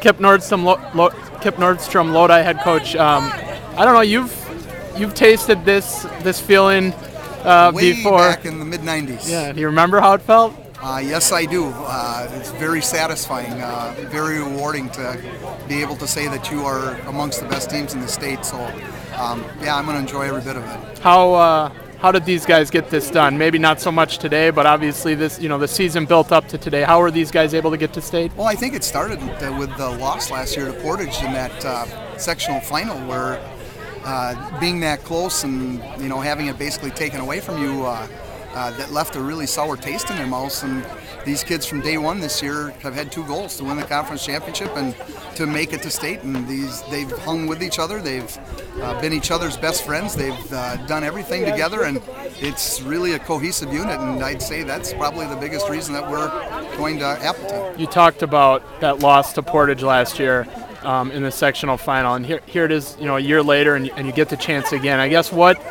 Kip Nordstrom, Lodi head coach. I don't know. You've tasted this feeling Way before. back in the mid-'90s. Yeah. Do you remember how it felt? Yes, I do. It's very satisfying, very rewarding to be able to say that you are amongst the best teams in the state. So, yeah, I'm going to enjoy every bit of it. How did these guys get this done? Maybe not so much today, but obviously the season built up to today. How were these guys able to get to state? Well, I think it started with the loss last year to Portage in that sectional final, where being that close and having it basically taken away from you, that left a really sour taste in their mouths. And these kids from day one this year have had 2 goals: to win the conference championship and to make it to state. And they've hung with each other. They've been each other's best friends. They've done everything together, and it's really a cohesive unit. And I'd say that's probably the biggest reason that we're going to Appleton. You talked about that loss to Portage last year in the sectional final, and here it is, a year later, and you get the chance again. I guess what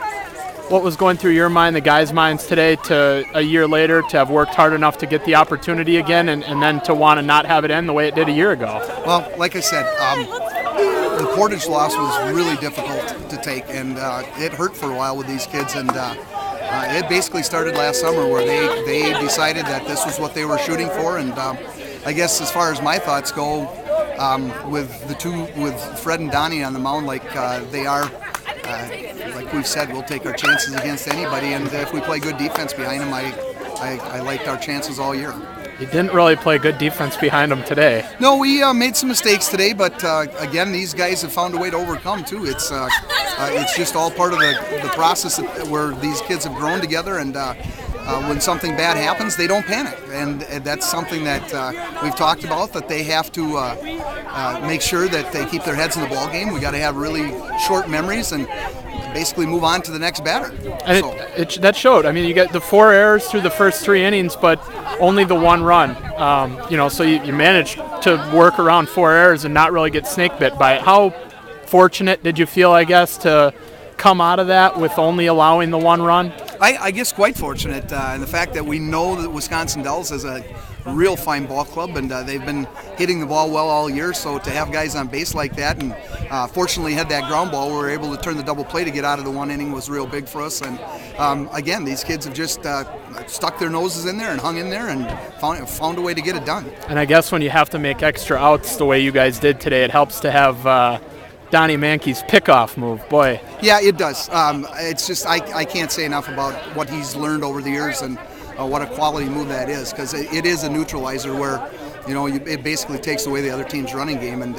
was going through your mind, the guys' minds today, to a year later to have worked hard enough to get the opportunity again, and then to want to not have it end the way it did a year ago? Well, like I said, the Portage loss was really difficult to take, and it hurt for a while with these kids. And it basically started last summer, where they decided that this was what they were shooting for. And I guess as far as my thoughts go, with Fred and Donnie on the mound like they are, like we've said, we'll take our chances against anybody, and if we play good defense behind them, I liked our chances all year. You didn't really play good defense behind them today. No, we made some mistakes today, but again, these guys have found a way to overcome too. It's just all part of the process where these kids have grown together, and when something bad happens, they don't panic, and that's something that we've talked about, that they have to make sure that they keep their heads in the ball game. We got to have really short memories and basically move on to the next batter. And that showed. I mean, you got the 4 errors through the first 3 innings, but only the 1 run. So you managed to work around 4 errors and not really get snake bit by it. How fortunate did you feel, I guess, to come out of that with only allowing the 1 run? I guess quite fortunate in the fact that we know that Wisconsin Dells is a real fine ball club, and they've been hitting the ball well all year. So to have guys on base like that, and fortunately had that ground ball, we were able to turn the double play to get out of the 1 inning, was real big for us. And again, these kids have just stuck their noses in there and hung in there and found a way to get it done. And I guess when you have to make extra outs the way you guys did today, it helps to have Donnie Mankey's pickoff move. Boy. Yeah, it does. It's just I can't say enough about what he's learned over the years and what a quality move that is, because it is a neutralizer where it basically takes away the other team's running game. And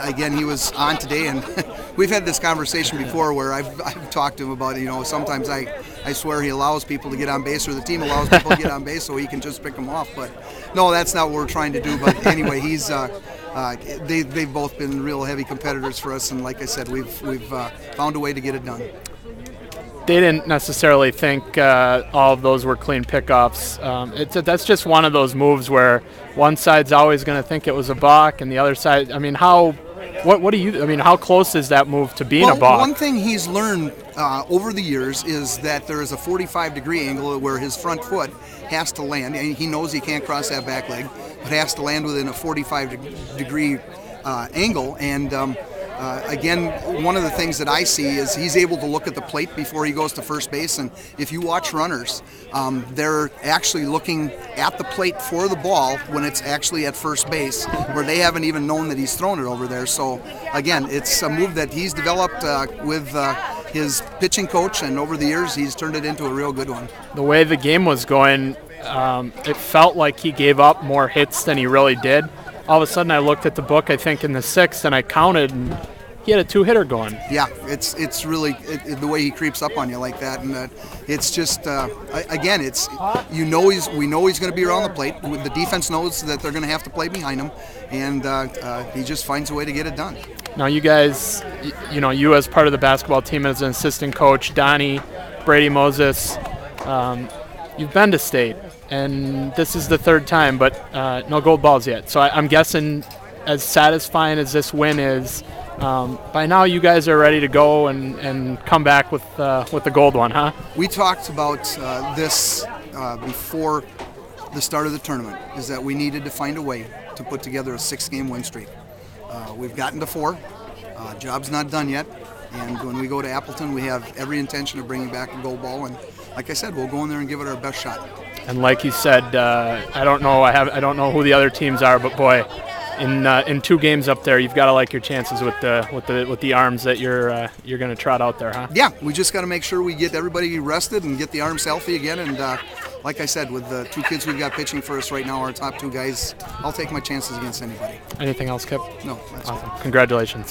again, he was on today, and we've had this conversation before where I've talked to him about sometimes I swear he allows people to get on base, or the team allows people to get on base so he can just pick them off. But no, that's not what we're trying to do. But anyway, he's they've both been real heavy competitors for us, and like I said, we've found a way to get it done. They didn't necessarily think all of those were clean pickoffs. That's just one of those moves where one side's always going to think it was a balk, and the other side. I mean, how close is that move to being a balk? One thing he's learned over the years is that there is a 45-degree angle where his front foot has to land. He knows he can't cross that back leg, but has to land within a 45-degree angle. And again, one of the things that I see is he's able to look at the plate before he goes to first base. And if you watch runners, they're actually looking at the plate for the ball when it's actually at first base, where they haven't even known that he's thrown it over there. So again, it's a move that he's developed with his pitching coach, and over the years he's turned it into a real good one. The way the game was going, it felt like he gave up more hits than he really did. All of a sudden I looked at the book, I think in the 6th, and I counted, and he had a 2-hitter going. Yeah, it's really the way he creeps up on you like that, and it's just again, it's we know he's going to be around the plate. The defense knows that they're going to have to play behind him, and he just finds a way to get it done. Now you guys, you as part of the basketball team as an assistant coach, Donnie, Brady Moses, you've been to state, and this is the 3rd time, but no gold balls yet. So I'm guessing, as satisfying as this win is, by now you guys are ready to go and come back with the gold one, huh? We talked about this before the start of the tournament, is that we needed to find a way to put together a 6-game win streak. We've gotten to 4. Job's not done yet, and when we go to Appleton, we have every intention of bringing back a gold ball, and like I said, we'll go in there and give it our best shot. And like you said, I don't know who the other teams are, but boy, in 2 games up there, you've got to like your chances with the arms that you're going to trot out there, huh? Yeah, we just got to make sure we get everybody rested and get the arms healthy again. And like I said, with the 2 kids we've got pitching for us right now, our top 2 guys, I'll take my chances against anybody. Anything else, Kip? No, that's awesome. Congratulations.